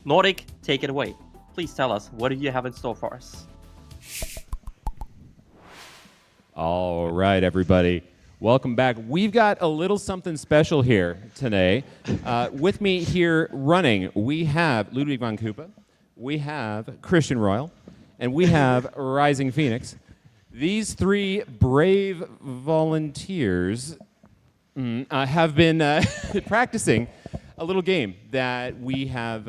Nordic, take it away. Please tell us, what do you have in store for us? All right, everybody. Welcome back. We've got a little something special here today. With me here running, we have LudwigVonKoopa, we have Christianroyle, and we have Rising Phoenix. These three brave volunteers have been practicing a little game that we have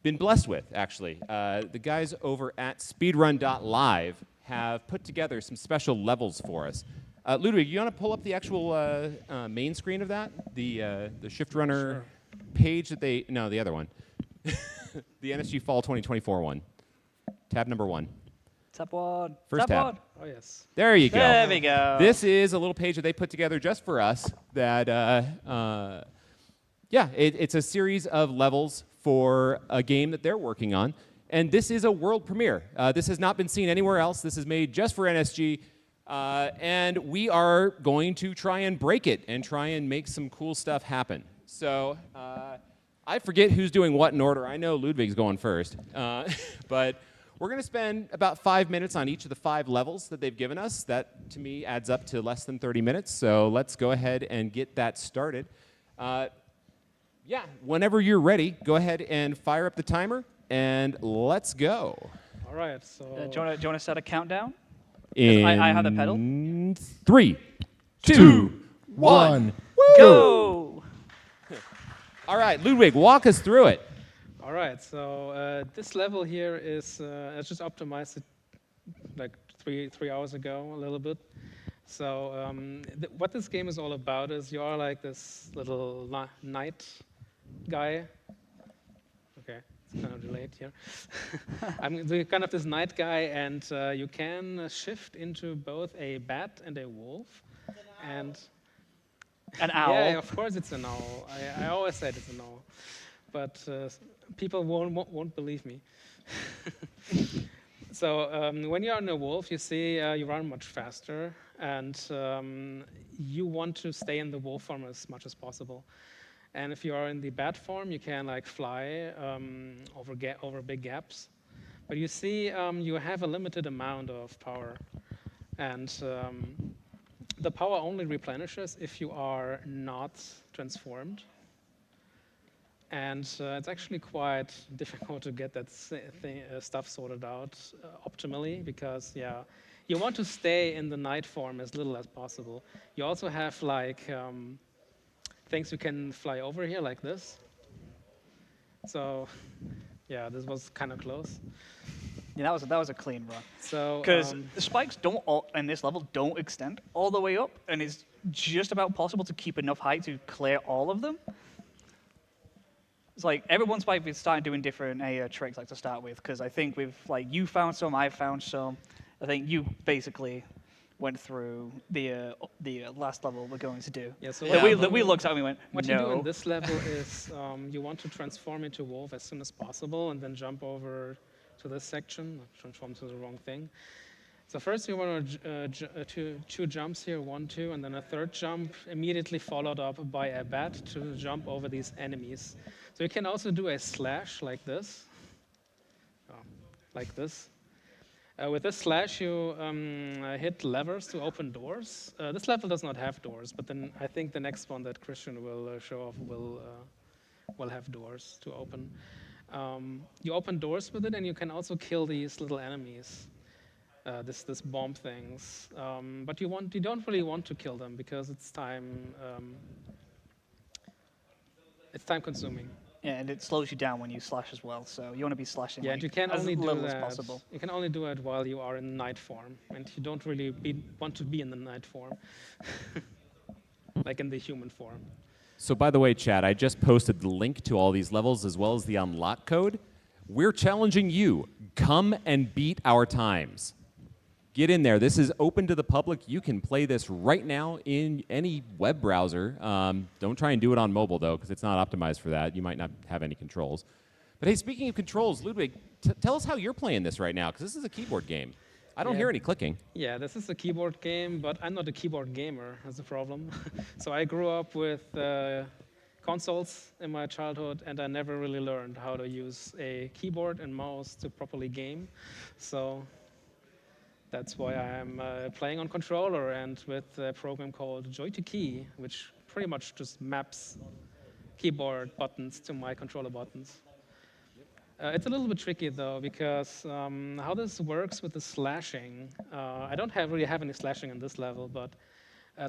been blessed with, actually. The guys over at speedrun.live have put together some special levels for us. Ludwig, you want to pull up the actual main screen of that? The Shift Runner page that they... No, the other one. The NSG Fall 2024 one. Tab number 1. Tab 1. First tab. 1. Oh, yes. There you go. There we go. This is a little page that they put together just for us that, it's a series of levels for a game that they're working on. And this is a world premiere. This has not been seen anywhere else. This is made just for NSG. And we are going to try and break it and try and make some cool stuff happen. So I forget who's doing what in order. I know Ludwig's going first. But we're going to spend about 5 minutes on each of the 5 levels that they've given us. That, to me, adds up to less than 30 minutes. So let's go ahead and get that started. Whenever you're ready, go ahead and fire up the timer. And let's go. All right, so... do you want to set a countdown? In I have the pedal. 3, 2, 1, go! All All right, Ludwig, walk us through it. All right, so this level here is, I just optimized it like three hours ago, a little bit. So what this game is all about is you are like this little knight guy. Okay, it's kind of delayed here. I'm kind of this knight guy, and you can shift into both a bat and a wolf. And an owl. Yeah, of course it's an owl. I always said it's an owl, but people won't believe me. So when you're on a wolf, you see you run much faster, and you want to stay in the wolf form as much as possible. And if you are in the bat form, you can like fly over big gaps. But you see, you have a limited amount of power, and the power only replenishes if you are not transformed. And it's actually quite difficult to get that stuff sorted out optimally, because you want to stay in the knight form as little as possible. You also have like things you can fly over here like this. So yeah, this was kind of close. Yeah, that was a clean run. So because the spikes in this level don't extend all the way up, and it's just about possible to keep enough height to clear all of them. It's like everyone's like we started doing different tricks like to start with, because I think you found some, I found some. I think you basically went through the last level we're going to do. Yeah, so that we looked at and we went, what no. you do in this level is you want to transform into wolf as soon as possible, and then jump over to this section. Transform to the wrong thing. So first you want to two jumps here, 1, 2, and then a third jump immediately followed up by a bat to jump over these enemies. So you can also do a slash like this. Like this. With this slash, you hit levers to open doors. This level does not have doors, but then I think the next one that Christian will show off will have doors to open. You open doors with it, and you can also kill these little enemies, this bomb things. But you don't really want to kill them because it's time consuming. Yeah, and it slows you down when you slash as well, so you want to be slashing and you can only do little that, as possible. You can only do it while you are in night form, and you don't really want to be in the night form, like in the human form. So by the way, chat, I just posted the link to all these levels as well as the unlock code. We're challenging you. Come and beat our times. Get in there. This is open to the public. You can play this right now in any web browser. Don't try and do it on mobile, though, because it's not optimized for that. You might not have any controls. But hey, speaking of controls, Ludwig, tell us how you're playing this right now, because this is a keyboard game. I don't hear any clicking. Yeah, this is a keyboard game, but I'm not a keyboard gamer. That's the problem. So I grew up with consoles in my childhood, and I never really learned how to use a keyboard and mouse to properly game. So that's why I'm playing on controller and with a program called Joy2Key, which pretty much just maps keyboard buttons to my controller buttons. It's a little bit tricky though, because how this works with the slashing, I don't really have any slashing on this level, but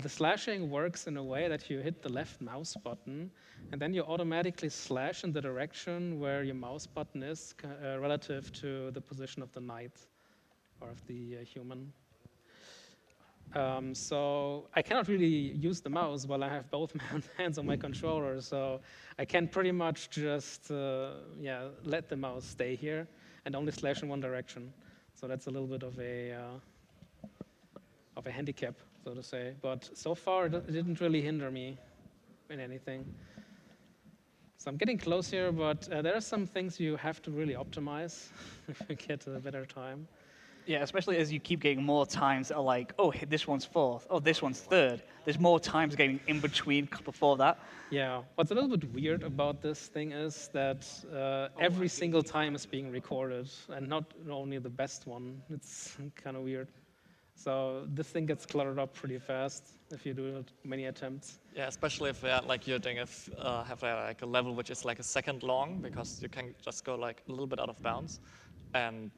the slashing works in a way that you hit the left mouse button, and then you automatically slash in the direction where your mouse button is relative to the position of the knight or of the human. So I cannot really use the mouse while I have both hands on my controller, so I can pretty much just let the mouse stay here and only slash in one direction. So that's a little bit of a handicap, so to say. But so far, it didn't really hinder me in anything. So I'm getting close here, but there are some things you have to really optimize if you get a better time. Yeah, especially as you keep getting more times that are like, oh, this one's fourth, oh, this one's third. There's more times getting in between before that. Yeah, what's a little bit weird about this thing is that every single time is being recorded, and not only the best one. It's kind of weird. So this thing gets cluttered up pretty fast if you do many attempts. Yeah, especially if like you're doing have like a level which is like a second long, because you can just go like a little bit out of bounds, and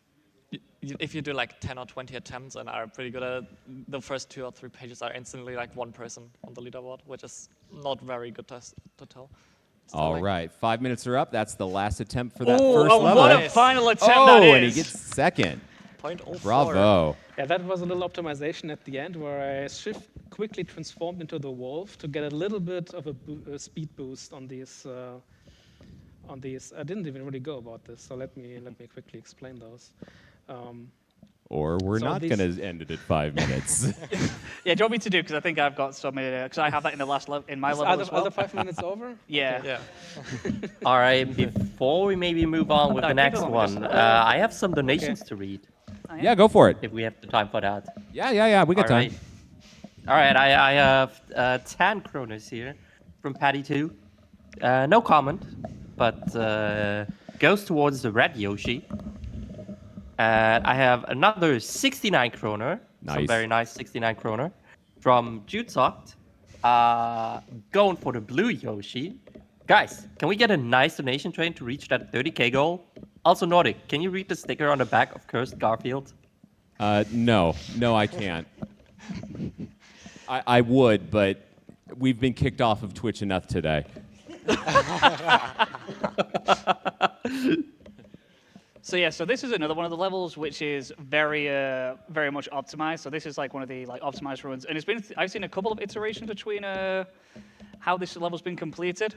if you do like 10 or 20 attempts and are pretty good at it, the first 2 or 3 pages are instantly like one person on the leaderboard, which is not very good to tell. All right, 5 minutes are up. That's the last attempt for that Oh, first level. what a final attempt that is. And he gets second. 0.04. Bravo. Yeah, that was a little optimization at the end where I quickly transformed into the wolf to get a little bit of a speed boost on these. I didn't even really go about this, so let me quickly explain those. Or we're So not these- going to end it at 5 minutes. Yeah, do you want me to do? Because I think I've got some, because I have that in the last level, in my level as well. Are the 5 minutes over? Yeah. Yeah. All right, before we maybe move on with No, the keep next going, one, just- I have some donations to read, Yeah, go for it. if we have the time for that. Yeah, we got All time. right. All right, I have 10 kroners here from Patty2. No comment, but goes towards the red Yoshi. And I have another 69 kroner. Some Nice. very nice 69 kroner from Judesoct. Going for the blue Yoshi. Guys, can we get a nice donation train to reach that 30k goal? Also, Nordic, can you read the sticker on the back of Cursed Garfield? No, I can't. I would, but we've been kicked off of Twitch enough today. So yeah, so this is another one of the levels which is very much optimized. So this is like one of the optimized runs, and I've seen a couple of iterations between how this level's been completed.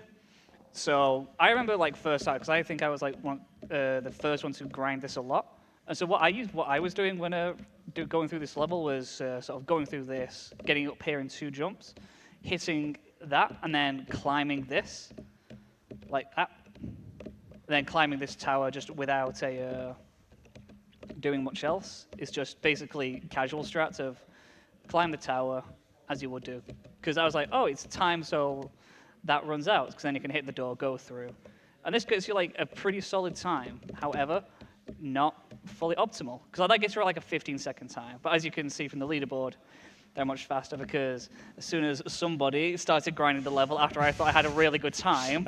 So I remember like first out, because I think I was like the first one to grind this a lot. And so what I was doing when going through this level was sort of going through this, getting up here in 2 jumps, hitting that, and then climbing this, like that. Then climbing this tower just without doing much else. It's just basically casual strats of climb the tower as you would do. Because I was like, oh, it's time, so that runs out, because then you can hit the door, go through. And this gets you like a pretty solid time. However, not fully optimal, because that gets you like a 15-second time. But as you can see from the leaderboard, they're much faster, because as soon as somebody started grinding the level after I thought I had a really good time,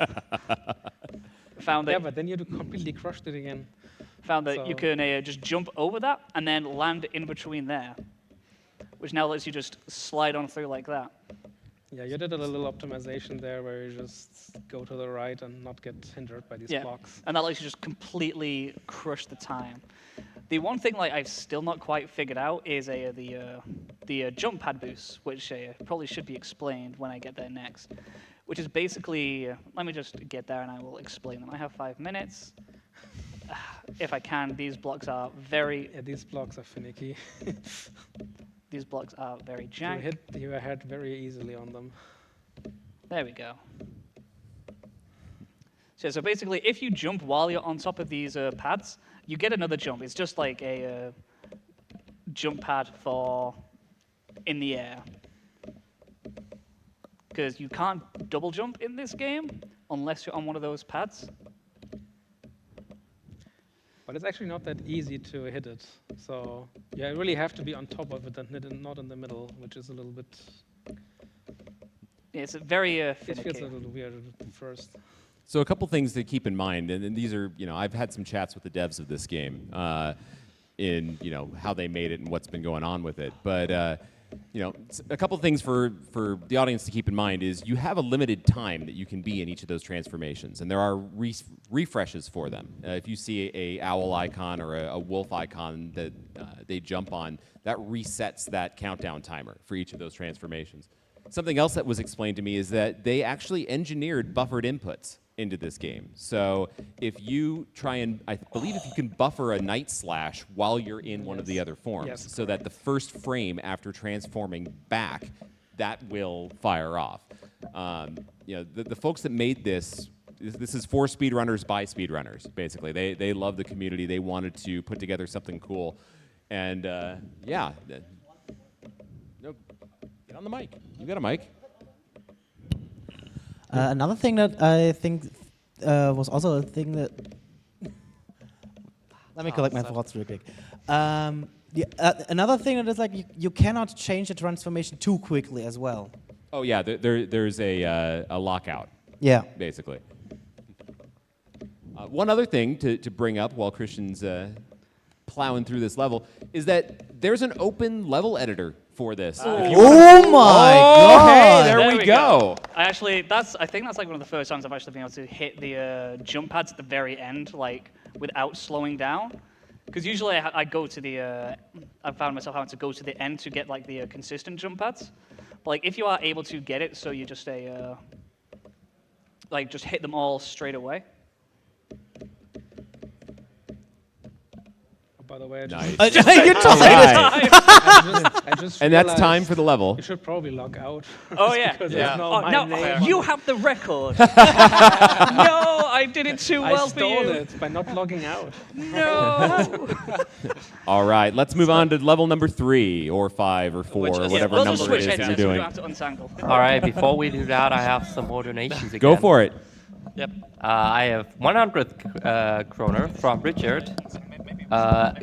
found that, Yeah, but then you completely crushed it again. found that you So- can just jump over that and then land in between there, which now lets you just slide on through like that. Yeah, you did a little optimization there where you just go to the right and not get hindered by these Yeah, blocks. and that lets you just completely crush the time. The one thing like I've still not quite figured out is the jump pad boost, which probably should be explained when I get there next. Which is basically, let me just get there and I will explain them. I have 5 minutes. If I can, these blocks are very Yeah, these blocks are finicky. These blocks are very You jank. hit your head very easily on them. There we go. So basically, if you jump while you're on top of these pads, you get another jump. It's just like a jump pad for in the air. because you can't double jump in this game unless you're on one of those pads. But it's actually not that easy to hit it. So you really have to be on top of it and not in the middle, which is a little bit. It's a very It feels finicky. a little weird at first. So a couple things to keep in mind, and these are, I've had some chats with the devs of this game in, how they made it and what's been going on with it. But, a couple things for the audience to keep in mind is you have a limited time that you can be in each of those transformations, and there are refreshes for them. If you see a owl icon or a wolf icon that they jump on, that resets that countdown timer for each of those transformations. Something else that was explained to me is that they actually engineered buffered inputs into this game. So if you try and, I believe if you can buffer a night slash while you're in one of the other forms, Yes, so that the first frame after transforming back, that will fire off. The folks that made this is for speedrunners by speedrunners, basically. They love the community. They wanted to put together something cool. And yeah. No, get on the mic. You got a mic. Another thing that I think was also a thing that. Let me collect my thoughts real quick. Another thing that is like you cannot change the transformation too quickly as well. Oh yeah, there's a lockout. Yeah. Basically. One other thing to bring up while Christian's plowing through this level is that there's an open level editor for this. If you Oh my god! Hey, there we go. I think that's like one of the first times I've actually been able to hit the jump pads at the very end, like without slowing down. Because usually I go to the, I found myself having to go to the end to get like the consistent jump pads. But like if you are able to get it, so you just like just hit them all straight away. By the way, Nice. You All right. I just And that's realized time for the level. You should probably log out. Oh yeah. Because Yeah. there's no Oh my no, name. you have the record. No, I did it too I well for stole you. it by not logging out. No. All right, let's move on to level number 3 or 5 or 4 Which or is- whatever We'll just number it switch is that headsets. you're We doing. don't have to untangle. All right, before we do that, I have some more donations again. Go for it. Yep. I have 100 kroner from Richard.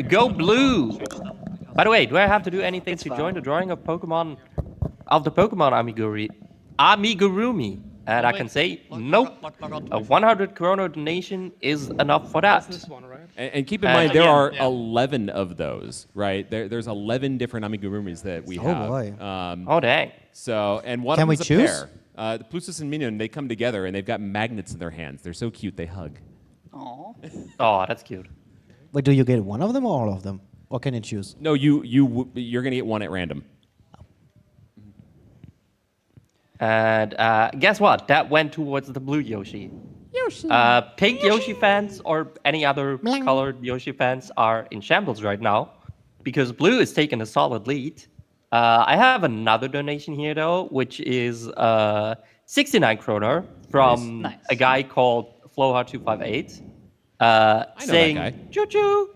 Go blue! By the way, do I have to do anything to join the drawing of Pokemon of the Pokemon Amigurumi? And I can say nope. A 100 kroner donation is enough for that. That's this one, right? And keep in mind, there again, are yeah. 11 of those, right? There's 11 different amigurumis that we Oh, have. boy. Oh dang! So, and one Can of we them's choose? a pair. The Plusus and Minion, they come together and they've got magnets in their hands. They're so cute, they hug. Aw. Oh, that's cute. Wait, do you get one of them or all of them? Or can you choose? No, you're gonna get one at random. And guess what? That went towards the blue Yoshi. Pink Yoshi fans or any other colored Yoshi fans are in shambles right now because blue is taking a solid lead. I have another donation here though, which is 69 kroner from Nice. a guy called Floha258 saying guy. choo choo.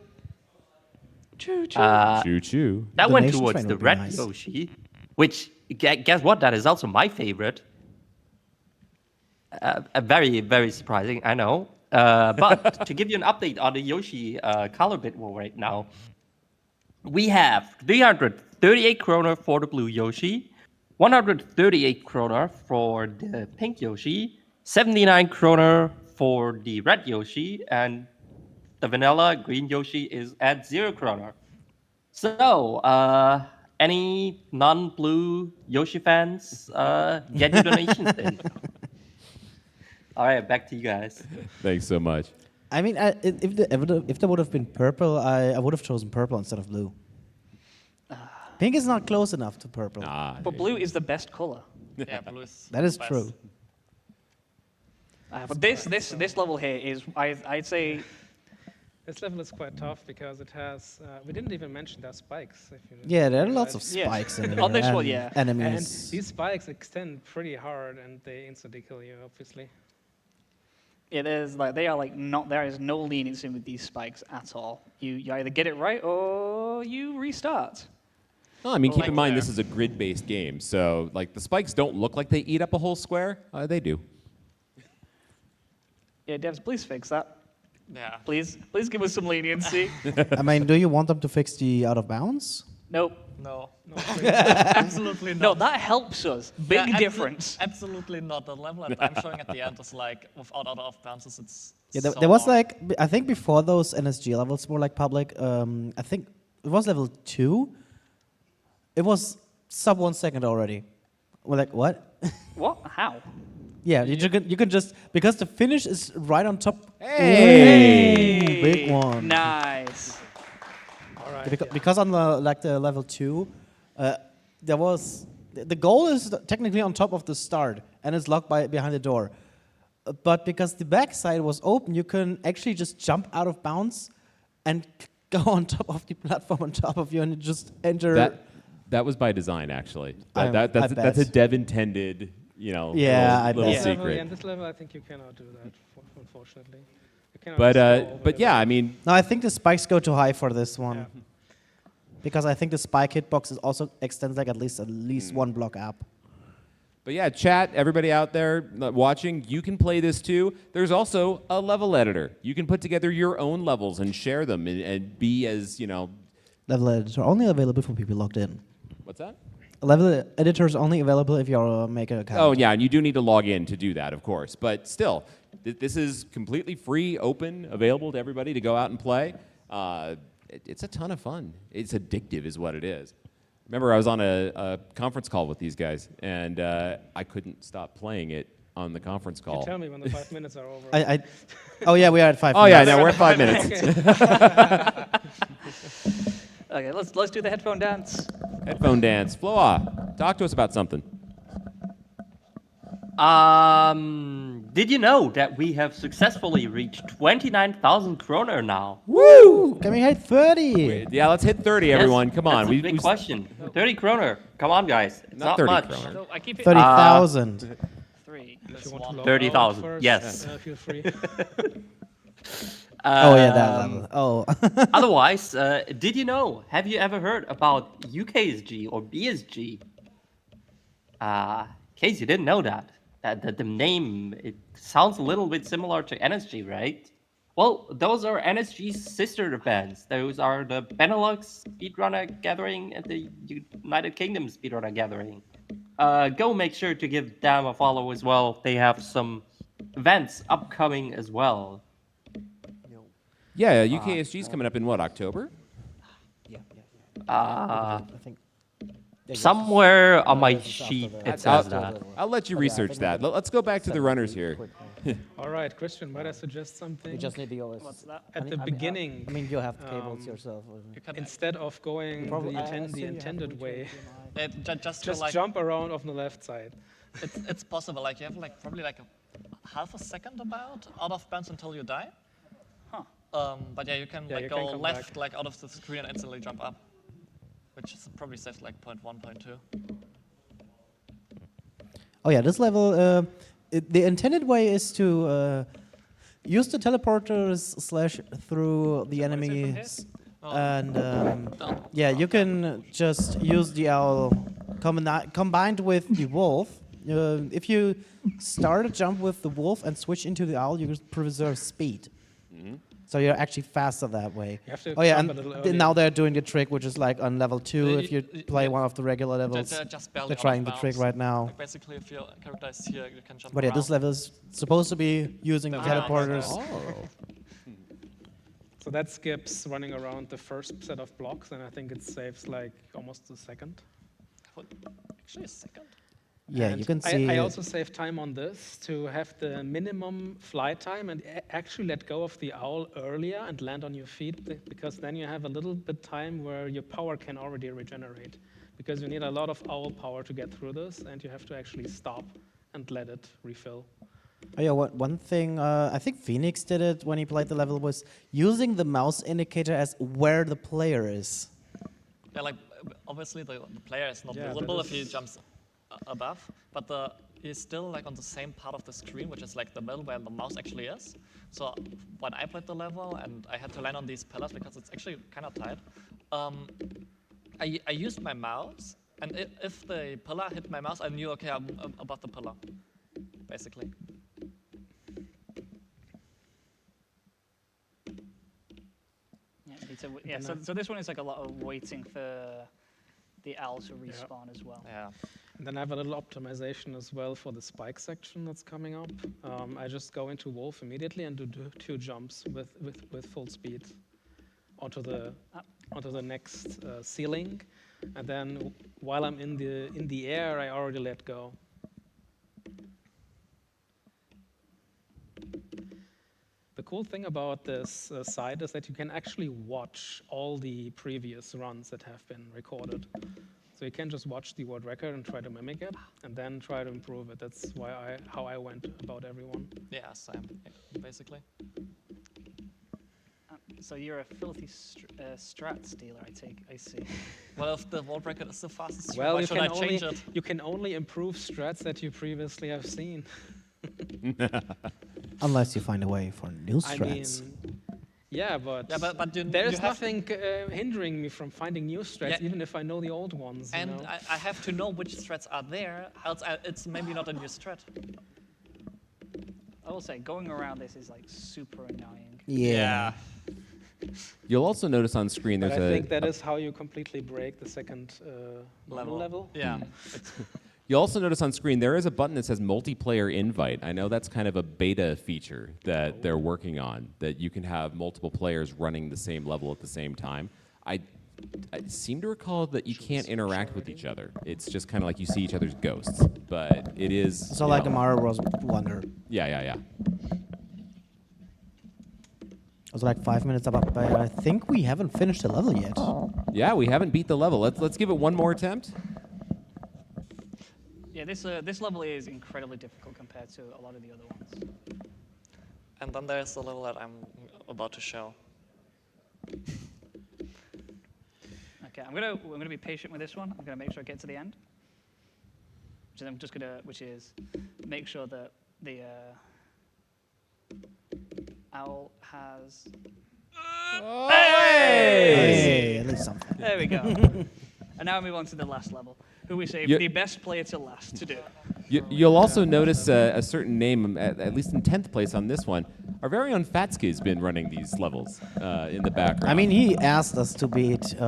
Choo choo. Choo choo. That went Donation towards train the would be red nice. Yoshi, which guess what? That is also my favorite. Very, very surprising, I know. But to give you an update on the Yoshi color bit war right now, we have 338 kroner for the blue Yoshi, 138 kroner for the pink Yoshi, 79 kroner for the red Yoshi, and the vanilla green Yoshi is at 0 kroner. So, any non-blue Yoshi fans, get your donations in. All right, back to you guys. Thanks so much. I mean, if there would have been purple, I would have chosen purple instead of blue. Pink is not close enough to purple. But blue is the best color. Yeah, blue is That is best. true. But this level here is I'd say This level is quite tough because it has. We didn't even mention there's spikes. If you Yeah, there are lots of Yeah. spikes in On there this one, and yeah. And enemies. these spikes extend pretty hard, and they instantly kill you, obviously. yeah, there is no leniency with these spikes at all. You either get it right or you restart. No, I mean, keep Like in mind there. this is a grid-based game, so like the spikes don't look like they eat up a whole square. They do. Yeah, devs, please fix that. Yeah. Please give us some leniency. I mean, do you want them to fix the out of bounds? Nope. No. Absolutely not. No, that helps us. Big Yeah, difference. Absolutely not. The level that I'm showing at the end is like without out of bounces. It's Yeah, so there was long. like, I think before those NSG levels were like public, I think it was level 2. It was sub 1 second already. We're like, what? What? How? Yeah, you can just, because the finish is right on top. Hey! Big one. Nice. All right. Because on the level 2, there was, the goal is technically on top of the start, and it's locked behind the door. But because the backside was open, you can actually just jump out of bounds and go on top of the platform on top of you and just enter. That was by design, actually. I That's bet. a dev intended, you know, Yeah, I little bet. secret. In this level, I think you cannot do that, unfortunately. You cannot just go over But the yeah, wall. I mean, No, I think the spikes go too high for this one. Yeah. Because I think the spike hitbox is also extends like at least one block up. but yeah, chat, everybody out there watching, you can play this too. There's also a level editor. You can put together your own levels and share them and be as, you know, Level editor only available for people logged in. what's that? A level editor is only available if you're a maker account. Oh, yeah, and you do need to log in to do that, of course. But still, this is completely free, open, available to everybody to go out and play. It's a ton of fun. It's addictive is what it is. Remember, I was on a conference call with these guys, and I couldn't stop playing it on the conference You call. tell me when the 5 minutes are over. Oh yeah, we are at 5 Oh, yeah, minutes. no, we're at 5 minutes. Okay, let's do the headphone dance. Headphone dance. Floa, talk to us about something. Did you know that we have successfully reached 29,000 kroner now? Woo! Can we hit 30? Yeah, let's hit 30, Yes, everyone. Come on. That's a big question. 30 kroner. Come on, guys. It's Not not 30 much. kroner. So I keep it 30,000. 3. If you want to log 30,000, out first, yes. Feel free. Oh yeah, that level. Oh. Otherwise, did you know? Have you ever heard about UKSG or BSG? In case you didn't know that the name, it sounds a little bit similar to NSG, right? Well, those are NSG's sister events. Those are the Benelux Speedrunner Gathering and the United Kingdom Speedrunner Gathering. Go make sure to give them a follow as well. They have some events upcoming as well. Yeah, UKSG's coming up in what, October? I think Somewhere on my this is after sheet the- it says that. I'll let you research that. Let's go back to the runners here. All right, Christian, might I suggest something? we just need the OS. What's that? At the beginning, I mean, you have cables yourself. instead of going Probably- I the assume you have intended way, Just to just like, jump around on the left side. it's possible. Like you have like probably like a half a second about out of bounds until you die. But yeah, you can Yeah, like you go can come left back. like out of the screen and instantly jump up, which is probably saves like 0.1, 0.2. Oh yeah, this level, the intended way is to use the teleporters / through the enemies, and yeah, you can just use the owl combined with the wolf. If you start a jump with the wolf and switch into the owl, you can preserve speed. So you're actually faster that way. You have to Oh yeah, jump and a little now earlier. they're doing the trick, which is like on level 2. Yeah, If you you- play yeah. one of the regular levels, They're just barely they're out of trying the trick bounds. right now. Like basically, if your character is here, you can jump But yeah, around. this level is supposed to be using the Ah, teleporters. Oh. So that skips running around the first set of blocks, and I think it saves like almost a second. Actually, a second. Yeah, And you can see. I also save time on this to have the minimum fly time and actually let go of the owl earlier and land on your feet, because then you have a little bit time where your power can already regenerate. Because you need a lot of owl power to get through this, and you have to actually stop and let it refill. Oh yeah, one thing, I think Phoenix did it when he played the level, was using the mouse indicator as where the player is. Yeah, like obviously the player is not Yeah, that visible if he is- jumps above, but he's still like on the same part of the screen, which is like the middle where the mouse actually is. So when I played the level and I had to land on these pillars because it's actually kind of tight, I used my mouse, and if the pillar hit my mouse, I knew, okay, I'm above the pillar, basically. Yeah, so this one is like a lot of waiting for the owl to respawn as well. Yeah. And then I have a little optimization as well for the spike section that's coming up. I just go into Wolf immediately and do 2 jumps with full speed onto the next ceiling, and then while I'm in the air, I already let go. The cool thing about this site is that you can actually watch all the previous runs that have been recorded. So you can just watch the world record and try to mimic it, and then try to improve it. That's how I went about everyone. Yeah, same, basically. So you're a filthy strat stealer, I see. Well, if the world record is the fastest, Well, why should I change it? You can only improve strats that you previously have seen. Unless you find a way for new strats. I mean, yeah, but there is nothing hindering me from finding new strats, even if I know the old ones. And you know? I have to know which strats are there, else it's maybe not a new strat. I will say, going around this is like super annoying. Yeah. You'll also notice on screen there's I think that is how you completely break the second level. Yeah. You'll also notice on screen there is a button that says multiplayer invite. I know that's kind of a beta feature that they're working on, that you can have multiple players running the same level at the same time. I seem to recall that you can't interact with each other. It's just kind of like you see each other's ghosts, but it is... So like the Mario Bros. Wonder. Yeah. It was like 5 minutes up, but I think we haven't finished the level yet. Yeah, we haven't beat the level. Let's give it one more attempt. Yeah, this level is incredibly difficult compared to a lot of the other ones. And then there's the level that I'm about to show. Okay, we're gonna be patient with this one. I'm gonna make sure I get to the end. Which is make sure that the owl has. Hey, at least something. There we go. And now we move on to the last level, who we say the best player to last to do. You'll also notice a certain name, at least in 10th place on this one. Our very own Fatski has been running these levels in the background. I mean, he asked us to beat. He's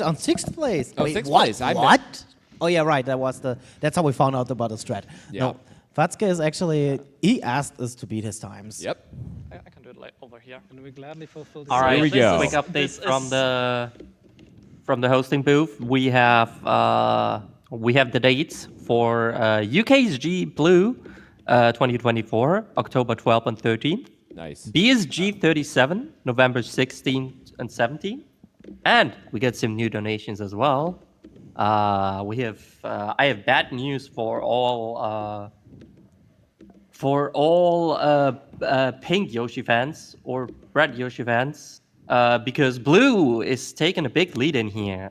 on 6th place. Oh, Wait, 6th what? place. What? Oh yeah, right. That's how we found out about the strat. Yeah. No, Fatske is actually, he asked us to beat his times. Yep. I can do it like over here. And we gladly fulfill the All right, Here we go. quick update from the hosting booth. We have the dates for UKSG Blue 2024, October 12th and 13th. Nice. BSG 37, November 16th and 17th. And we get some new donations as well. I have bad news for all pink Yoshi fans or red Yoshi fans, because Blue is taking a big lead in here.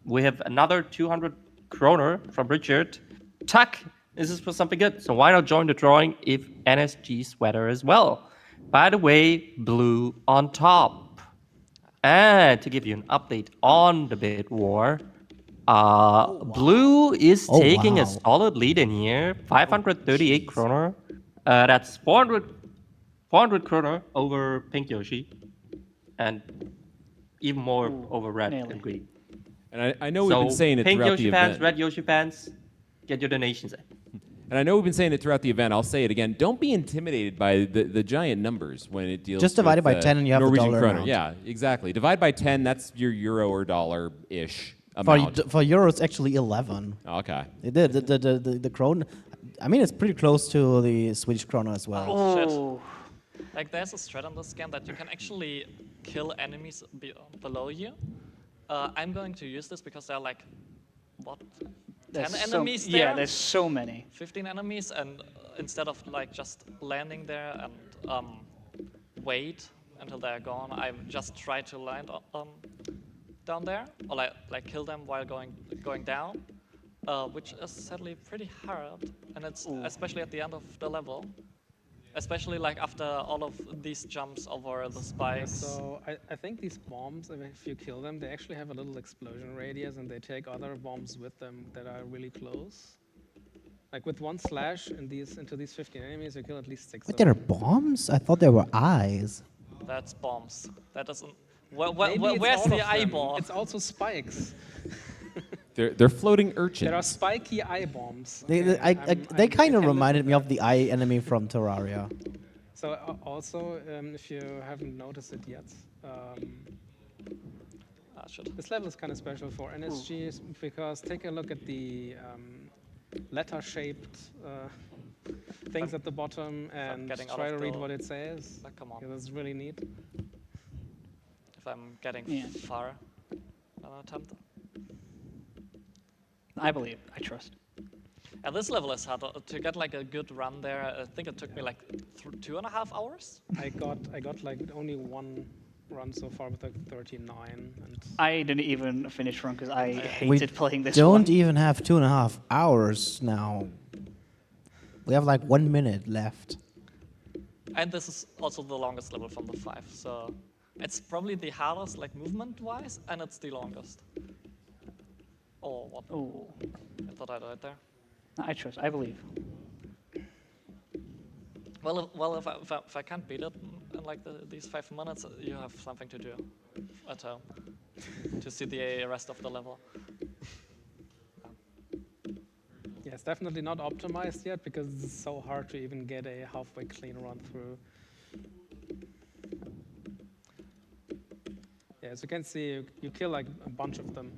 We have another 200 kroner from Richard. Tuck, this is for something good. So why not join the drawing if NSG sweater as well? By the way, Blue on top. And to give you an update on the bid war, Blue is taking a solid lead in here, 538 kroner. That's 400 kroner over Pink Yoshi, and even more over Red and Green. And I know we've been saying it Pink throughout Yoshi the fans, event. Red Yoshi fans, get your donations in. And I know we've been saying it throughout the event. I'll say it again. Don't be intimidated by the giant numbers when it deals Just divide it by 10 and you have the Norwegian dollar kroner. amount. Yeah, exactly. Divide by 10, that's your euro or dollar-ish amount. For euro, it's actually 11. Okay. The krone, I mean, it's pretty close to the Swedish krona as well. Oh. Like there's a strat on this game that you can actually kill enemies below you. I'm going to use this because there are like, what, 10 enemies there? Yeah, there's so many. 15 enemies, and instead of like just landing there and wait until they're gone, I just try to land down there, or like kill them while going down, which is sadly pretty hard, and it's especially at the end of the level. especially like after all of these jumps over the spikes. So I think these bombs, if you kill them, they actually have a little explosion radius, and they take other bombs with them that are really close. Like with one slash into these 15 enemies, you kill at least 6 But of there are them. bombs? I thought there were eyes. That's bombs. That doesn't. Maybe it's Where's all the of them. eyeball? It's also spikes. They're floating urchins. There are spiky eye bombs. They Okay, kind I of can reminded live me with of the eye enemy from Terraria. that. So also, if you haven't noticed it yet, Shit. this level is kind of special for NSG because take a look at the letter-shaped things at the bottom and getting out try of to read the- what it says. Come on. Yeah, that's really neat. If I'm getting far, an attempt. I believe. I trust. And this level is hard to get like a good run there. I think it took me like 2.5 hours. I got like only one run so far with like 39, and I didn't even finish run because I We hated playing this don't one. even have 2.5 hours now. We have like 1 minute left. And this is also the longest level from the 5. So it's probably the hardest like movement-wise, and it's the longest. Oh, what? Oh, I thought I died there. I trust. I believe. Well, if I can't beat it in like these 5 minutes, you have something to do at home to see the rest of the level. yeah, it's definitely not optimized yet because it's so hard to even get a halfway clean run through. Yeah, as you can see, you kill like a bunch of them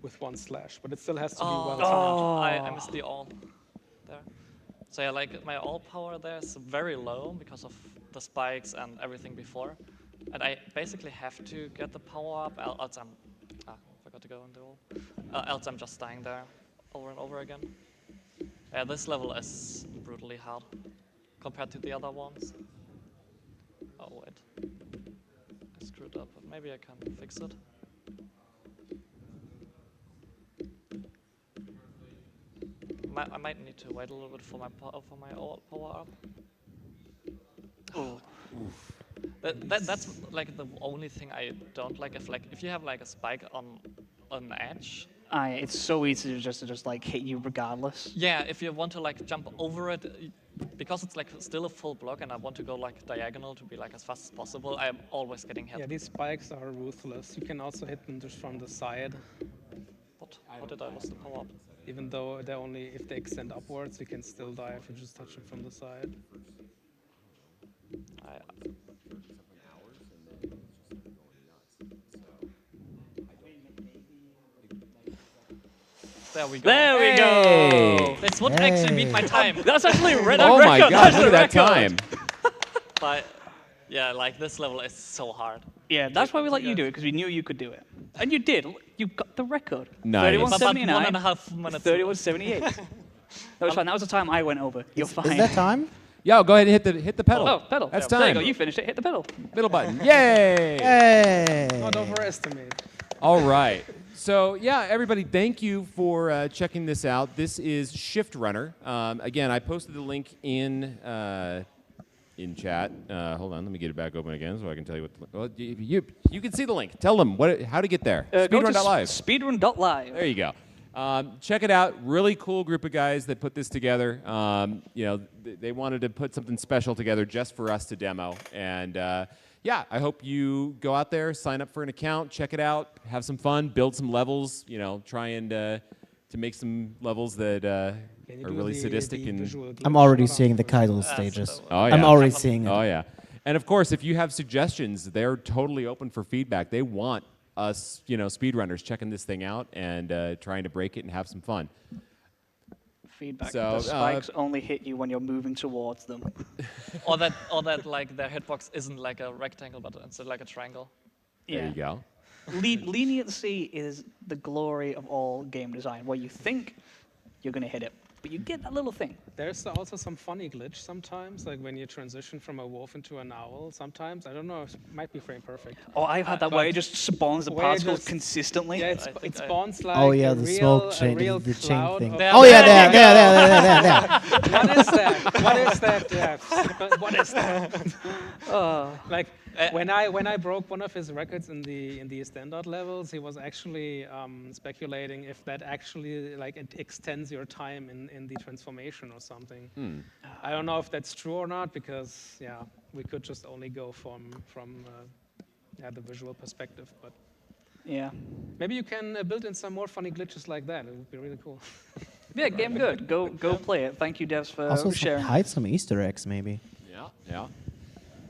with one slash, but it still has to be well timed. I missed the all there. So yeah, like my all power there is very low because of the spikes and everything before. And I basically have to get the power up, else I'm, forgot to go into all. Else I'm just dying there over and over again. Yeah, this level is brutally hard compared to the other ones. Oh wait, I screwed up, but maybe I can fix it. I might need to wait a little bit for my power up. Oh, That's like the only thing I don't like. If you have like a spike on an edge. it's so easy to just like hit you regardless. Yeah, if you want to like jump over it, because it's like still a full block, and I want to go like diagonal to be like as fast as possible. I'm always getting hit. Yeah, these spikes are ruthless. You can also hit them just from the side, What? How did I lose the power up? even though they only if they extend upwards, you can still die if you just touch them from the side. There we go. There we Hey! go. This would actually beat my time. That's actually a record. Oh my god, look at that record. time. But yeah, like this level is so hard. Yeah, that's why we let you do it because we knew you could do it, and you did. You got the record. Nice. But 31.79. 1.5 minutes. 31.78. That was fine. That was the time I went over. You're fine. Is that time? Yo, go ahead and hit the pedal. Oh, pedal. That's There you time. go. You finished it. Hit the pedal. Middle button. Yay! Hey! Don't overestimate. All right. So yeah, everybody, thank you for checking this out. This is Shift Runner. Again, I posted the link in chat. Hold on, let me get it back open again so I can tell you what. Well, you can see the link. Tell them how to get there. Speedrun.live. Speedrun.live. There you go. Check it out. Really cool group of guys that put this together. They wanted to put something special together just for us to demo. And yeah, I hope you go out there, sign up for an account, check it out, have some fun, build some levels. Try and to make some levels that are really sadistic and. I'm already seeing the Kaido stages. Oh yeah. I'm already seeing it. Oh yeah. And of course, if you have suggestions, they're totally open for feedback. They want us, speedrunners checking this thing out and trying to break it and have some fun. Feedback. So, the spikes only hit you when you're moving towards them. Or that like their hitbox isn't like a rectangle, but instead like a triangle. There you go. Leniency is the glory of all game design, where you think you're going to hit it. but you get that little thing. There's also some funny glitch sometimes, like when you transition from a wolf into an owl. Sometimes, I don't know, it might be frame perfect. Oh, I've had that where it just spawns the where it particles just- consistently. Yeah, it spawns like Oh yeah, a the real, smoke a chain, real the chain cloud thing. of- Oh yeah, there. What is that? What is that? Yeah, what is that? Like when I broke one of his records in the standard levels, he was actually speculating if that actually like it extends your time in the transformation or something. I don't know if that's true or not because yeah, we could just only go from the visual perspective, but. Yeah. Maybe you can build in some more funny glitches like that. It would be really cool. Yeah, game good. Go play it. Thank you, devs, for Also, sharing. hide some Easter eggs, maybe. Yeah.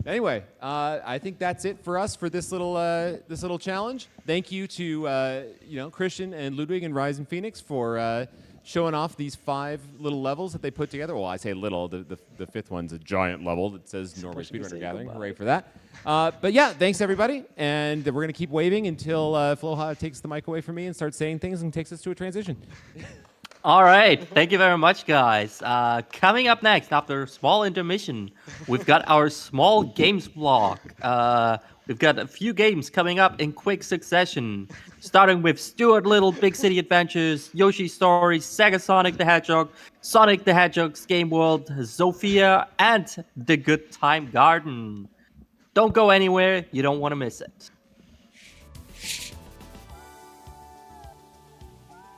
Anyway, I think that's it for us for this little challenge. Thank you to Christian and Ludwig and RisingPhoenix for showing off these 5 little levels that they put together. Well, I say little. The 5th one's a giant level that says Norway Speedrunner Gathering. Hooray for that. But yeah, thanks everybody, and we're gonna keep waving until Floha takes the mic away from me and starts saying things and takes us to a transition. All right, thank you very much, guys. Coming up next, after a small intermission, we've got our small games block. We've got a few games coming up in quick succession, starting with Stuart Little Big City Adventures, Yoshi's Story, Sega Sonic the Hedgehog, Sonic the Hedgehog's Game World, Zofia, and The Good Time Garden. Don't go anywhere, you don't want to miss it.